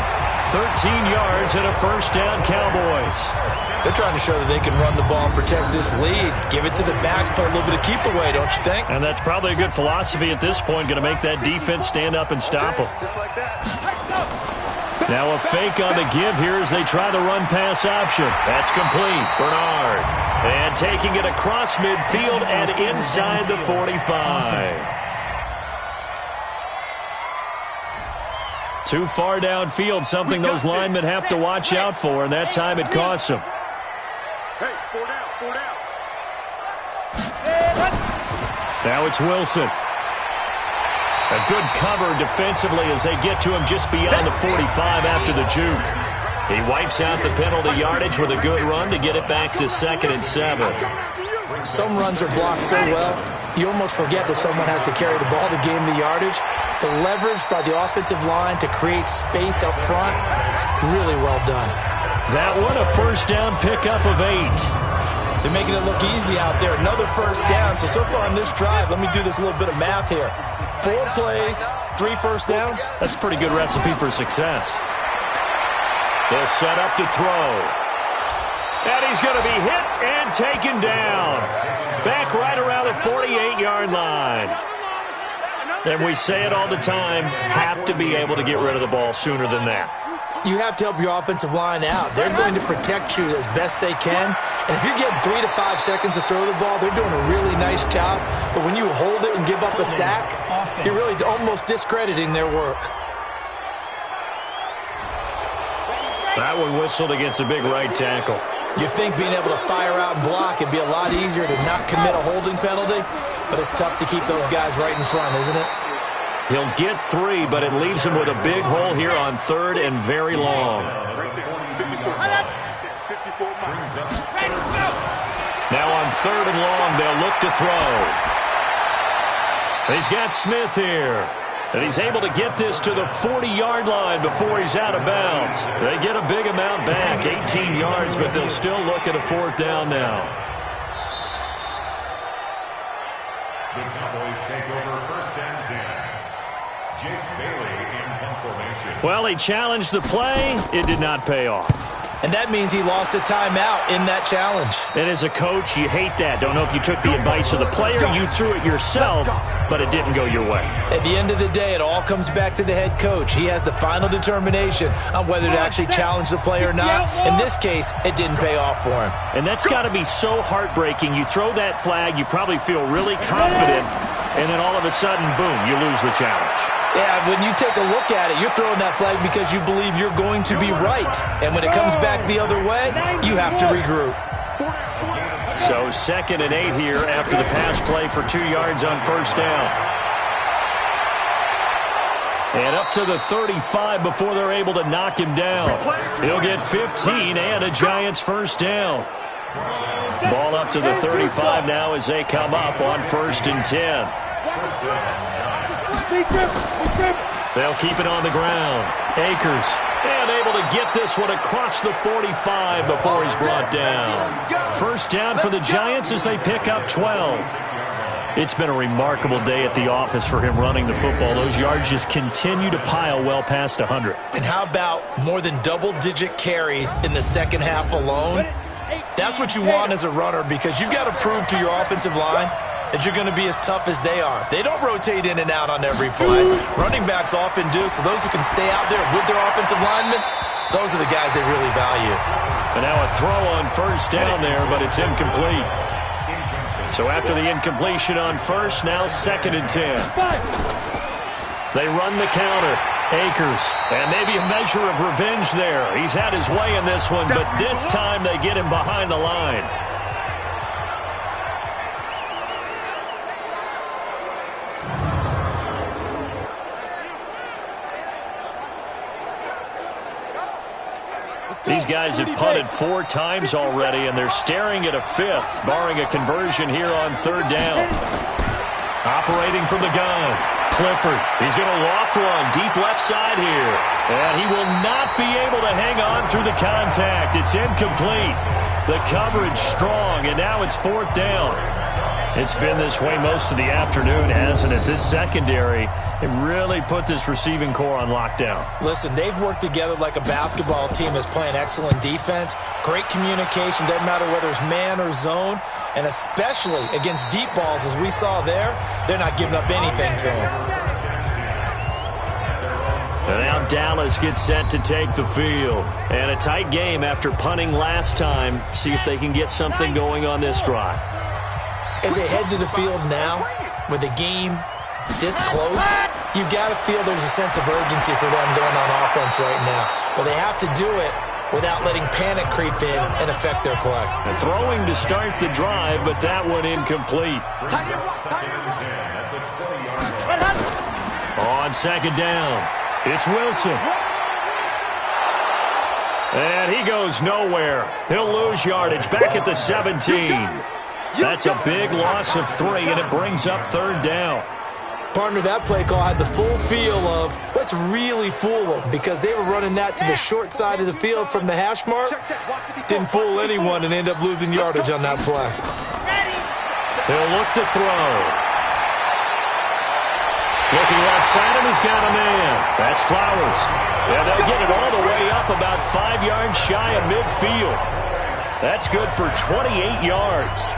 13 yards and a first down, Cowboys. They're trying to show that they can run the ball and protect this lead. Give it to the backs, play a little bit of keep away, don't you think? And that's probably a good philosophy at this point, going to make that defense stand up and stop them. Just like that. Now a fake on the give here as they try the run-pass option. That's complete. Bernard. And taking it across midfield and inside the 45. Too far downfield, something those linemen have to watch out for, and that time it costs them. Hey, 4 down. Now it's Wilson. A good cover defensively as they get to him just beyond the 45 after the juke. He wipes out the penalty yardage with a good run to get it back to 2nd and 7. Some runs are blocked so well, you almost forget that someone has to carry the ball to gain the yardage. The leverage by the offensive line to create space up front, really well done. That one a first down pickup of 8. They're making it look easy out there. Another first down. So far on this drive, let me do this little bit of math here. 4 plays, 3 first downs. That's a pretty good recipe for success. They'll set up to throw. And he's going to be hit and taken down. Back right around the 48-yard line. And we say it all the time, have to be able to get rid of the ball sooner than that. You have to help your offensive line out. They're going to protect you as best they can. And if you're getting 3 to 5 seconds to throw the ball, they're doing a really nice job. But when you hold it and give up a sack, you're really almost discrediting their work. That one whistled against a big right tackle. You'd think being able to fire out and block would be a lot easier to not commit a holding penalty, but it's tough to keep those guys right in front, isn't it? He'll get 3, but it leaves him with a big hole here on 3rd and very long. Now on 3rd and long, they'll look to throw. He's got Smith here. And he's able to get this to the 40-yard line before he's out of bounds. They get a big amount back, 18 yards, but they'll still look at a 4th down now. The Cowboys take over 1st and 10. Jake Bailey in punt formation. Well, he challenged the play. It did not pay off. And that means he lost a timeout in that challenge. And as a coach, you hate that. Don't know if you took the advice of the player, you threw it yourself, but it didn't go your way. At the end of the day, it all comes back to the head coach. He has the final determination on whether to actually challenge the play or not. In this case, it didn't pay off for him. And that's got to be so heartbreaking. You throw that flag, you probably feel really confident, and then all of a sudden, boom, you lose the challenge. Yeah, when you take a look at it, you're throwing that flag because you believe you're going to be right. And when it comes back the other way, you have to regroup. So 2nd and 8 here after the pass play for 2 yards on 1st down. And up to the 35 before they're able to knock him down. He'll get 15 and a Giants first down. Ball up to the 35 now as they come up on 1st and 10. They'll keep it on the ground. Akers, and able to get this one across the 45 before he's brought down. First down for the Giants as they pick up 12. It's been a remarkable day at the office for him running the football. Those yards just continue to pile well past 100. And how about more than double-digit carries in the second half alone? That's what you want as a runner, because you've got to prove to your offensive line that you're going to be as tough as they are. They don't rotate in and out on every play. Running backs often do, so those who can stay out there with their offensive linemen, those are the guys they really value. And now a throw on first down there, but it's incomplete. So after the incompletion on first, now 2nd and 10. They run the counter. Akers, and maybe a measure of revenge there. He's had his way in this one, but this time they get him behind the line. These guys have punted 4 times already, and they're staring at a 5th, barring a conversion here on 3rd down. Operating from the gun, Clifford. He's going to loft one deep left side here. And he will not be able to hang on through the contact. It's incomplete. The coverage strong, and now it's 4th down. It's been this way most of the afternoon, hasn't it? This secondary, it really put this receiving core on lockdown. Listen, they've worked together like a basketball team that's playing excellent defense. Great communication, doesn't matter whether it's man or zone. And especially against deep balls, as we saw there, they're not giving up anything to them. And now Dallas gets set to take the field. And a tight game after punting last time. See if they can get something going on this drive. As they head to the field now, with the game this close, you've got to feel there's a sense of urgency for them going on offense right now. But they have to do it without letting panic creep in and affect their play. And throwing to start the drive, but that one incomplete. On 2nd down, it's Wilson. And he goes nowhere. He'll lose yardage back at the 17. That's a big loss of 3, and it brings up 3rd down. Partner, that play call had the full feel of let's really fool them, because they were running that to the short side of the field from the hash mark. Didn't fool anyone and end up losing yardage on that play. He'll look to throw. Looking left side, and he's got a man. That's Flowers. And they'll get it all the way up about 5 yards shy of midfield. That's good for 28 yards.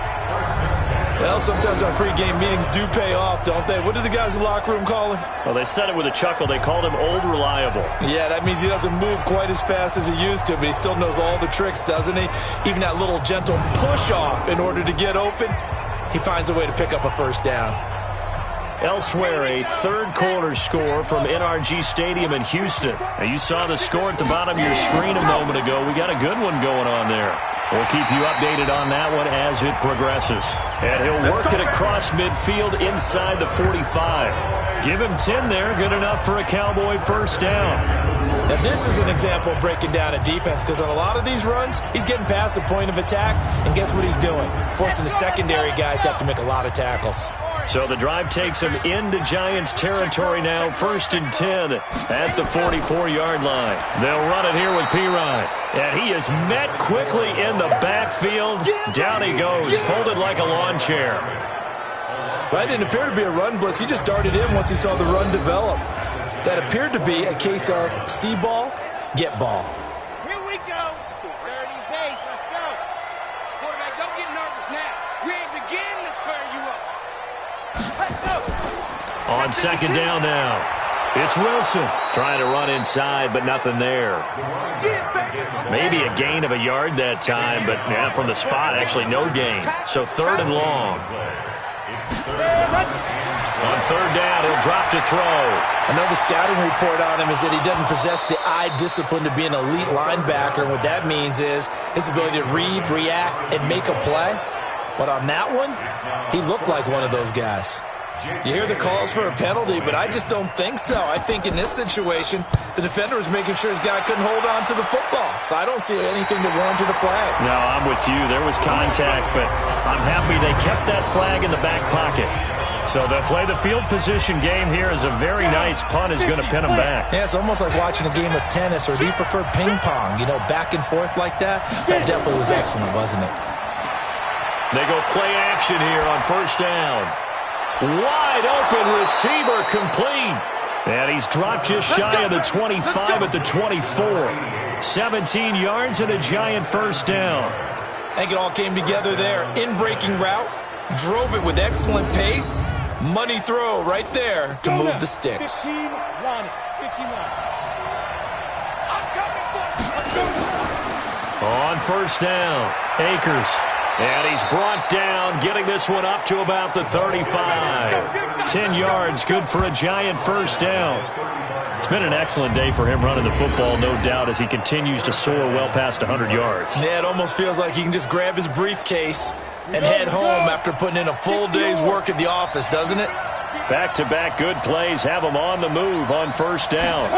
Well, sometimes our pregame meetings do pay off, don't they? What did the guys in the locker room call him? Well, they said it with a chuckle. They called him Old Reliable. Yeah, that means he doesn't move quite as fast as he used to, but he still knows all the tricks, doesn't he? Even that little gentle push-off in order to get open, he finds a way to pick up a first down. Elsewhere, a 3rd quarter score from NRG Stadium in Houston. Now, you saw the score at the bottom of your screen a moment ago. We got a good one going on there. We'll keep you updated on that one as it progresses. And he'll work it across midfield inside the 45. Give him 10 there, good enough for a Cowboy first down. Now, this is an example of breaking down a defense, because on a lot of these runs, he's getting past the point of attack, and guess what he's doing? Forcing the secondary guys to have to make a lot of tackles. So the drive takes him into Giants territory now, 1st and 10 at the 44-yard line. They'll run it here with Pirine. And he is met quickly in the backfield. Down he goes, folded like a lawn chair. That didn't appear to be a run blitz. He just darted in once he saw the run develop. That appeared to be a case of see ball, get ball. Here we go. 30 base. Let's go. Quarterback, don't get nervous now. We ain't beginning to tear you up. Let's go. On 2nd down now, it's Wilson trying to run inside, but nothing there. Maybe a gain of a yard that time, but yeah, from the spot, actually no gain. So 3rd and long. On 3rd down, he'll drop to throw. Another scouting report on him is that he doesn't possess the eye discipline to be an elite linebacker. And what that means is his ability to read, react, and make a play. But on that one, he looked like one of those guys. You hear the calls for a penalty, but I just don't think so. I think in this situation, the defender was making sure his guy couldn't hold on to the football. So I don't see anything to warrant a flag. No, I'm with you. There was contact, but I'm happy they kept that flag in the back pocket. So they'll play the field position game here as a very nice punt is going to pin them back. Yeah, it's almost like watching a game of tennis, or do you prefer ping pong? You know, back and forth like that? That definitely was excellent, wasn't it? They go play action here on first down. Wide open receiver complete. And he's dropped just shy of the 25 at the 24. 17 yards and a giant first down. I think it all came together there. In-breaking route, drove it with excellent pace. Money throw right there to move the sticks. 15 run, 15 run. On first down, Akers. And he's brought down, getting this one up to about the 35. 10 yards, good for a giant first down. It's been an excellent day for him running the football, no doubt, as he continues to soar well past 100 yards. Yeah, it almost feels like he can just grab his briefcase and head home after putting in a full day's work at the office, doesn't it? Back-to-back good plays have him on the move on first down.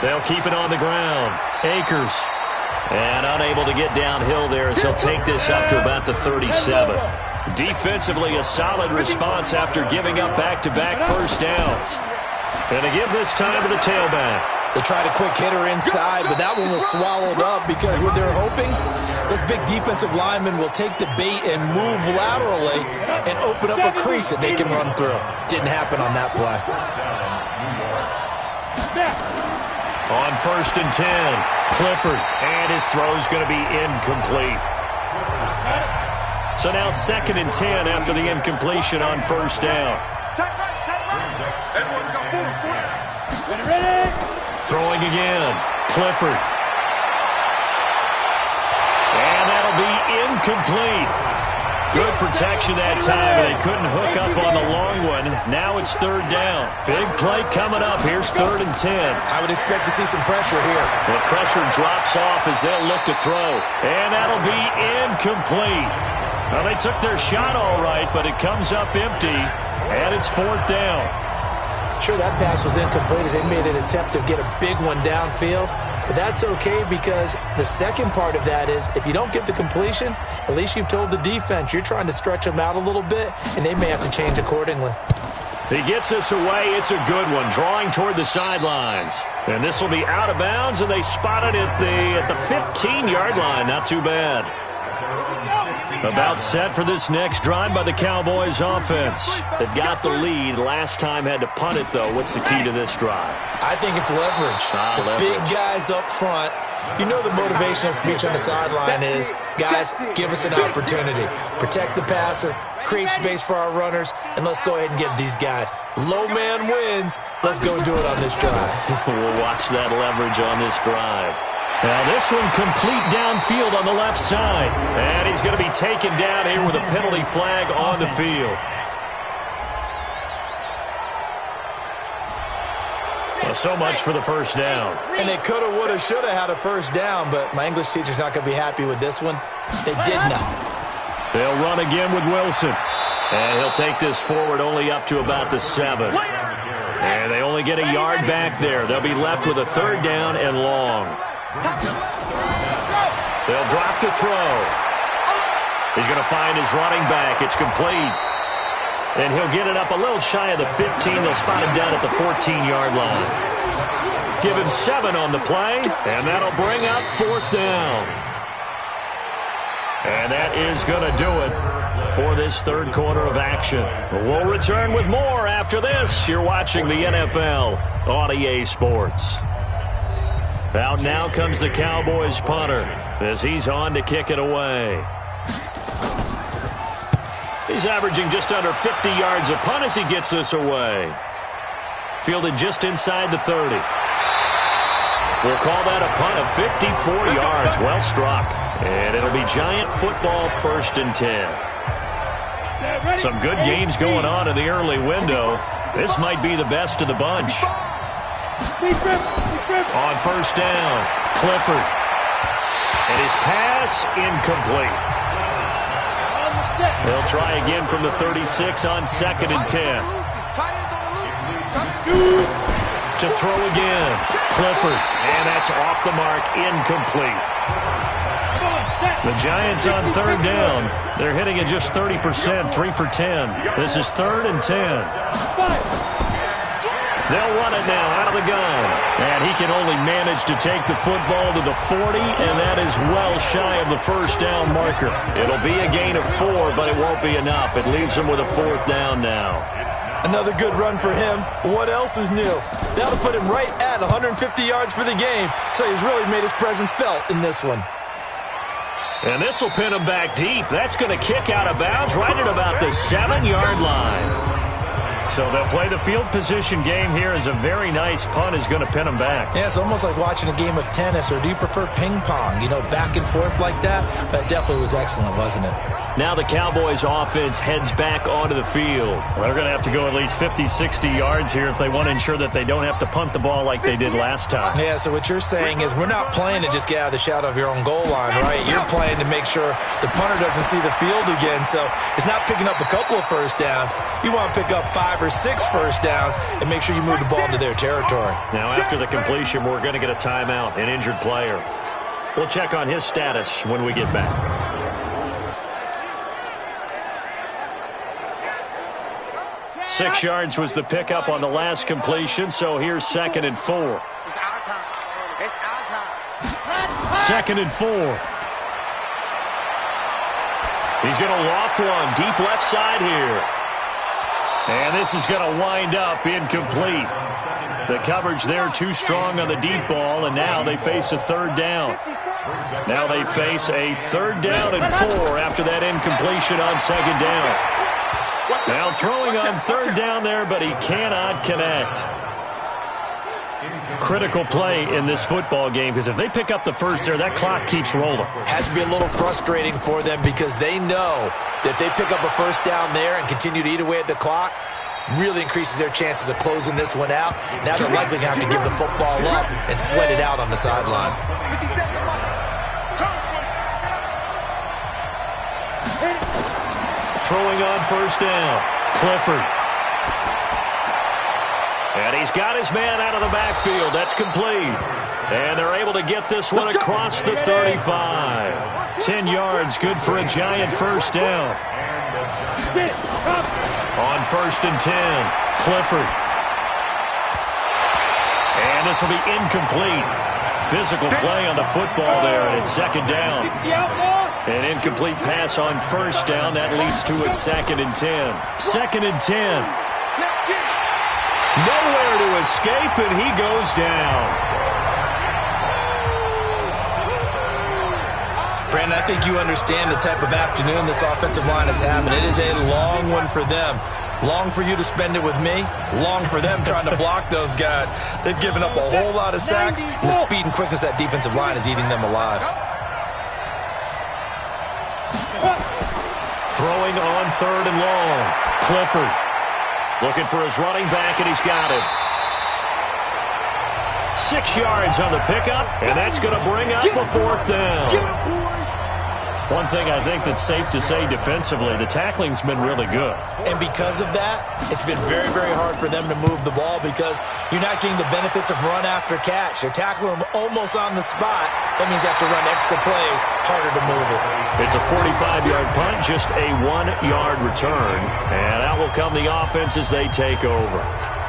They'll keep it on the ground. Akers. And unable to get downhill there as he'll take this up to about the 37. Defensively, a solid response after giving up back-to-back first downs. And they give this time to the tailback. They tried a quick hitter inside, but that one was swallowed up because what they're hoping, those big defensive linemen will take the bait and move laterally and open up a crease that they can run through. Didn't happen on that play. On first and 10, Clifford, and his throw's going to be incomplete. So now second and 10 after the incompletion on first down. Throwing again, Clifford. And that'll be incomplete. Good protection that time, and they couldn't hook up on the long one. Now it's third down. Big play coming up. Here's third and 10. I would expect to see some pressure here. The pressure drops off as they'll look to throw. And that'll be incomplete. Well, they took their shot all right, but it comes up empty, and it's fourth down. Sure, that pass was incomplete as they made an attempt to get a big one downfield. But that's okay because the second part of that is if you don't get the completion, at least you've told the defense you're trying to stretch them out a little bit, and they may have to change accordingly. He gets us away. It's a good one, drawing toward the sidelines. And this will be out of bounds, and they spot it at the 15-yard line. Not too bad. About set for this next drive by the Cowboys offense. They've got the lead. Last time had to punt it, though. What's the key to this drive? I think it's leverage. The big guys up front. You know the motivational speech on the sideline is, guys, give us an opportunity. Protect the passer, create space for our runners, and let's go ahead and get these guys. Low man wins. Let's go do it on this drive. We'll watch that leverage on this drive. Now this one complete downfield on the left side. And he's going to be taken down here with a penalty flag on the field. Well, so much for the first down. And they coulda, woulda, shoulda had a first down, but my English teacher's not going to be happy with this one. They did not. They'll run again with Wilson. And he'll take this forward only up to about the 7. And they only get a yard back there. They'll be left with a third down and long. They'll drop the throw. He's going to find his running back. It's complete. And he'll get it up a little shy of the 15. They'll spot him down at the 14-yard line. Give him 7 on the play, and that'll bring up fourth down. And that is going to do it for this third quarter of action. We'll return with more after this. You're watching the NFL on EA Sports. Out now comes the Cowboys punter as he's on to kick it away. He's averaging just under 50 yards a punt as he gets this away. Fielded just inside the 30. We'll call that a punt of 54 yards. Well struck. And it'll be Giant football, first and 10. Some good games going on in the early window. This might be the best of the bunch. On first down, Clifford. And his pass incomplete. They'll try again from the 36 on 2nd and 10. To throw again. Clifford. And that's off the mark. Incomplete. The Giants on 3rd down. They're hitting at just 30%, 3 for 10. This is 3rd and 10. They'll run it now out of the gun. And he can only manage to take the football to the 40, and that is well shy of the 1st down marker. It'll be a gain of 4, but it won't be enough. It leaves him with a 4th down now. Another good run for him. What else is new? That'll put him right at 150 yards for the game, so he's really made his presence felt in this one. And this will pin him back deep. That's going to kick out of bounds right at about the 7-yard line. So they'll play the field position game here as a very nice punt is going to pin them back. Yeah, it's almost like watching a game of tennis, or do you prefer ping pong? You know, back and forth like that? That definitely was excellent, wasn't it? Now the Cowboys offense heads back onto the field. Well, they're going to have to go at least 50, 60 yards here if they want to ensure that they don't have to punt the ball like they did last time. Yeah, so what you're saying is we're not playing to just get out of the shadow of your own goal line, right? You're playing to make sure the punter doesn't see the field again. So it's not picking up a couple of first downs. You want to pick up 5 or 6 first downs and make sure you move the ball into their territory. Now after the completion, we're going to get a timeout, an injured player. We'll check on his status when we get back. Six yards was the pickup on the last completion, so here's 2nd and 4. It's our time. It's our time. 2nd and 4. He's going to loft one deep left side here. And this is going to wind up incomplete. The coverage there too strong on the deep ball, and now they face a 3rd down. Now they face a 3rd down and 4 after that incompletion on 2nd down. Now throwing on 3rd down there, but he cannot connect. Critical play in this football game, because if they pick up the first there, that clock keeps rolling. Has to be a little frustrating for them because they know that if they pick up a first down there and continue to eat away at the clock, really increases their chances of closing this one out. Now they're likely going to have to give the football up and sweat it out on the sideline. Throwing on 1st down, Clifford. And he's got his man out of the backfield. That's complete. And they're able to get this one across the 35. 10 yards, good for a Giant 1st down. On 1st and 10, Clifford. And this will be incomplete. Physical play on the football there, and it's 2nd down. An incomplete pass on 1st down. That leads to a 2nd and 10. 2nd and 10. Nowhere to escape, and he goes down. Brandon, I think you understand the type of afternoon this offensive line is having. It is a long one for them. Long for you to spend it with me. Long for them trying to block those guys. They've given up a whole lot of sacks, and the speed and quickness of that defensive line is eating them alive. Throwing on 3rd and long. Clifford looking for his running back, and he's got it. 6 yards on the pickup, and that's going to bring up a 4th down. One thing I think that's safe to say defensively, the tackling's been really good. And because of that, it's been very, very hard for them to move the ball because you're not getting the benefits of run after catch. They're tackling them almost on the spot. That means you have to run extra plays, harder to move it. It's a 45-yard punt, just a 1-yard return. And out will come the offense as they take over.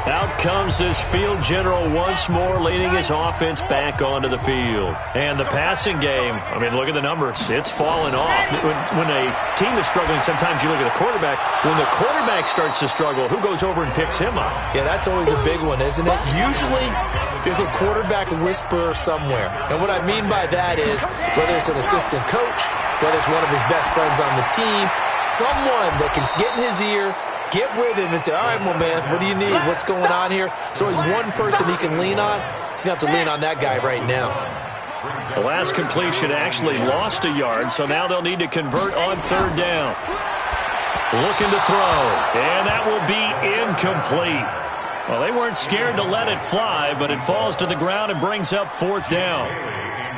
Out comes this field general once more, leading his offense back onto the field. And the passing game, I mean, look at the numbers. It's fallen off. When a team is struggling, sometimes you look at the quarterback. When the quarterback starts to struggle, who goes over and picks him up? Yeah, that's always a big one, isn't it? Usually, there's a quarterback whisperer somewhere. And what I mean by that is, whether it's an assistant coach, whether it's one of his best friends on the team, someone that can get in his ear, get with him and say, all right, well, man, what do you need? What's going on here? So he's one person he can lean on. He's going to have to lean on that guy right now. The last completion actually lost a yard, so now they'll need to convert on 3rd down. Looking to throw, and that will be incomplete. Well, they weren't scared to let it fly, but it falls to the ground and brings up 4th down.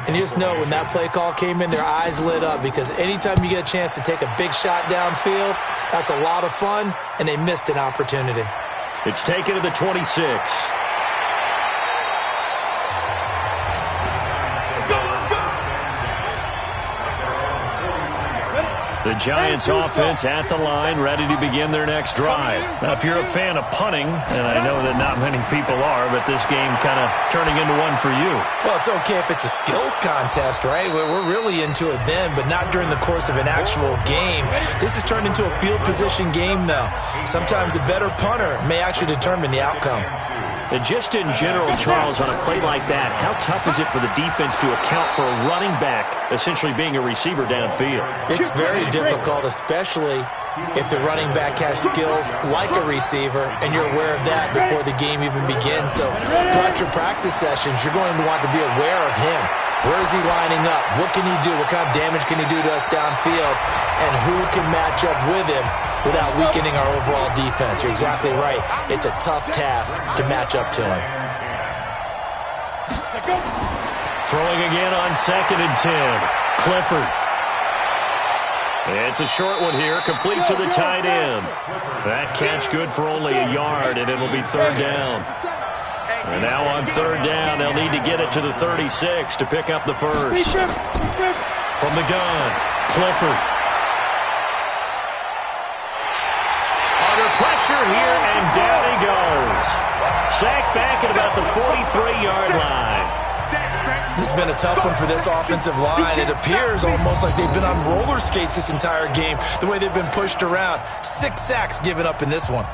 And you just know when that play call came in, their eyes lit up, because anytime you get a chance to take a big shot downfield, that's a lot of fun, and they missed an opportunity. It's taken to the 26. The Giants offense at the line, ready to begin their next drive. Now, if you're a fan of punting, and I know that not many people are, but this game kind of turning into one for you. Well, it's okay if it's a skills contest, right? We're really into it then, but not during the course of an actual game. This has turned into a field position game, though. Sometimes the better punter may actually determine the outcome. And just in general, Charles, on a play like that, how tough is it for the defense to account for a running back essentially being a receiver downfield? It's very difficult, especially if the running back has skills like a receiver, and you're aware of that before the game even begins. So throughout your practice sessions, you're going to want to be aware of him. Where is he lining up? What can he do? What kind of damage can he do to us downfield? And who can match up with him without weakening our overall defense? You're exactly right. It's a tough task to match up to him. Throwing again on 2nd and 10. Clifford. It's a short one here, complete to the tight end. That catch good for only a yard, and it'll be 3rd down. And now on 3rd down, they'll need to get it to the 36 to pick up the first. From the gun, Clifford. Under pressure here, and down he goes. Sacked back at about the 43-yard line. This has been a tough one for this offensive line. It appears almost like they've been on roller skates this entire game, the way they've been pushed around. 6 sacks given up in this one.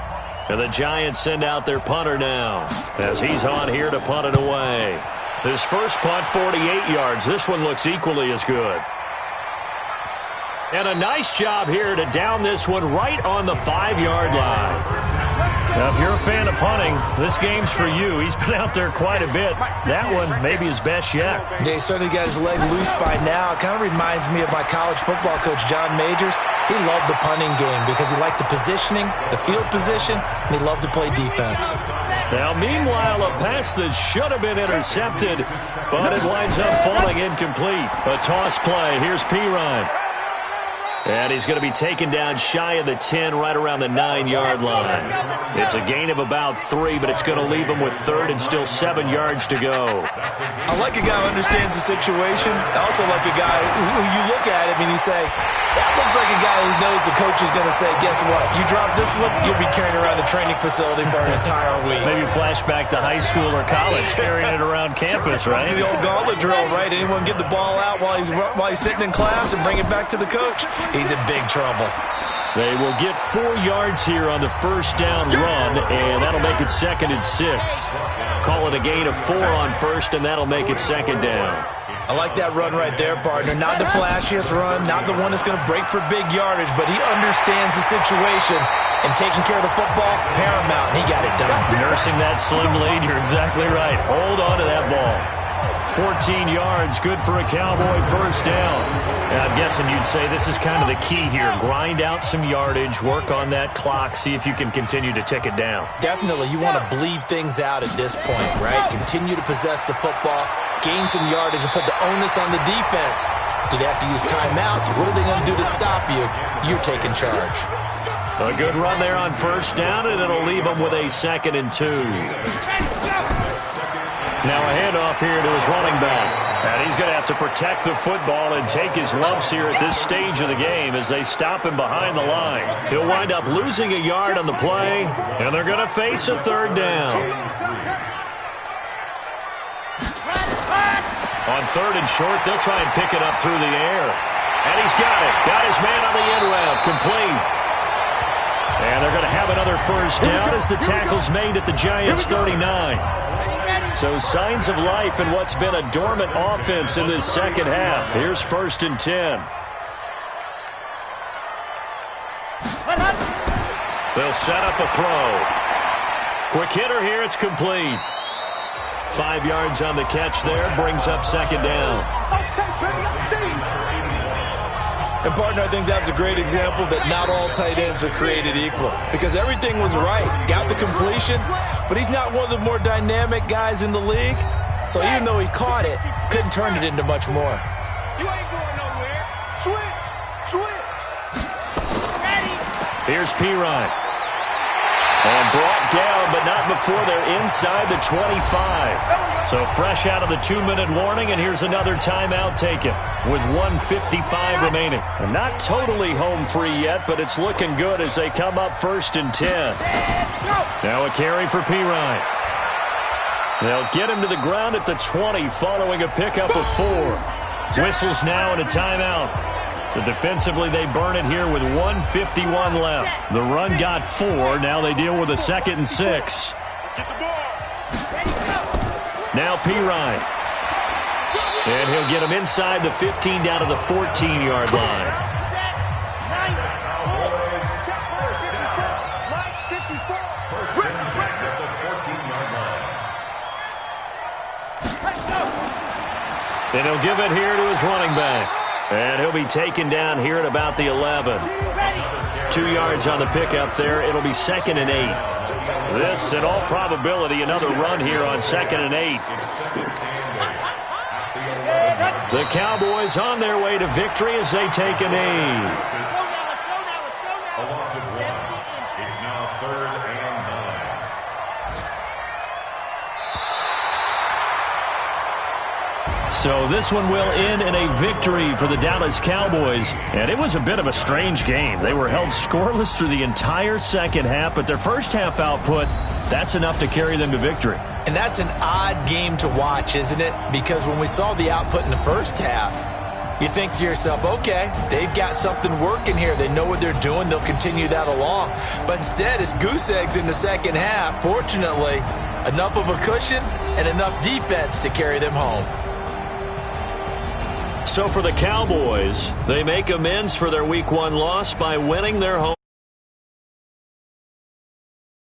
And the Giants send out their punter now, as he's on here to punt it away. His first punt, 48 yards. This one looks equally as good. And a nice job here to down this one right on the 5-yard line. Now, if you're a fan of punting, this game's for you. He's been out there quite a bit. That one, maybe his best yet. Yeah, he certainly got his leg loose by now. It kind of reminds me of my college football coach, John Majors. He loved the punting game because he liked the positioning, the field position, and he loved to play defense. Now, meanwhile, a pass that should have been intercepted, but it winds up falling incomplete. A toss play. Here's Pirine. And he's going to be taken down shy of the 10, right around the 9-yard line. It's a gain of about 3, but it's going to leave him with 3rd and still 7 yards to go. I like a guy who understands the situation. I also like a guy who you look at him and you say, that looks like a guy who knows the coach is going to say, guess what? You drop this one, you'll be carrying around the training facility for an entire week. Maybe flashback to high school or college, carrying it around campus, right? The old gauntlet drill, right? Anyone get the ball out while he's sitting in class and bring it back to the coach? He's in big trouble. They will get 4 yards here on the first down run, and that'll make it 2nd and 6. Call it a gain of 4 on first, and that'll make it 2nd down. I like that run right there, partner. Not the flashiest run, not the one that's going to break for big yardage, but he understands the situation, and taking care of the football, paramount, and he got it done. Nursing that slim lead, you're exactly right. Hold on to that ball. 14 yards, good for a Cowboy first down. And I'm guessing you'd say this is kind of the key here. Grind out some yardage, work on that clock, see if you can continue to tick it down. Definitely, you want to bleed things out at this point, right? Continue to possess the football, gain some yardage, and put the onus on the defense. Do they have to use timeouts? What are they going to do to stop you? You're taking charge. A good run there on first down, and it'll leave them with a 2nd and 2. Now a handoff here to his running back. And he's going to have to protect the football and take his lumps here at this stage of the game as they stop him behind the line. He'll wind up losing a yard on the play, and they're going to face a 3rd down. On 3rd and short, they'll try and pick it up through the air. And he's got it. Got his man on the end route. Complete. And they're going to have another first down as the tackle's made at the Giants' 39. So signs of life in what's been a dormant offense in this second half. Here's 1st and 10. They'll set up a throw. Quick hitter here, it's complete. 5 yards on the catch there, brings up 2nd down. And, partner, I think that's a great example that not all tight ends are created equal, because everything was right. Got the completion, but he's not one of the more dynamic guys in the league. So even though he caught it, couldn't turn it into much more. You ain't going nowhere. Switch. Ready. Here's Pirine. And brought down, but not before they're inside the 25. So fresh out of the 2-minute warning, and here's another timeout taken with 1:55 remaining. And not totally home free yet, but it's looking good as they come up 1st and 10. Now a carry for Pirine. They'll get him to the ground at the 20 following a pickup of 4. Whistles now and a timeout. So defensively, they burn it here with 1:51 left. The run got 4. Now they deal with a 2nd and 6. Now Pirine. And he'll get him inside the 15 down to the 14-yard line. And he'll give it here to his running back. And he'll be taken down here at about the 11. 2 yards on the pickup there. It'll be 2nd and 8. This, in all probability, another run here on 2nd and 8. The Cowboys on their way to victory as they take a knee. Let's go now. A loss of 1. It's now 3rd and 9. So this one will end in a victory for the Dallas Cowboys. And it was a bit of a strange game. They were held scoreless through the entire second half, but their first half output, that's enough to carry them to victory. And that's an odd game to watch, isn't it? Because when we saw the output in the first half, you think to yourself, okay, they've got something working here. They know what they're doing. They'll continue that along. But instead, it's goose eggs in the second half. Fortunately, enough of a cushion and enough defense to carry them home. So for the Cowboys, they make amends for their Week 1 loss by winning their home.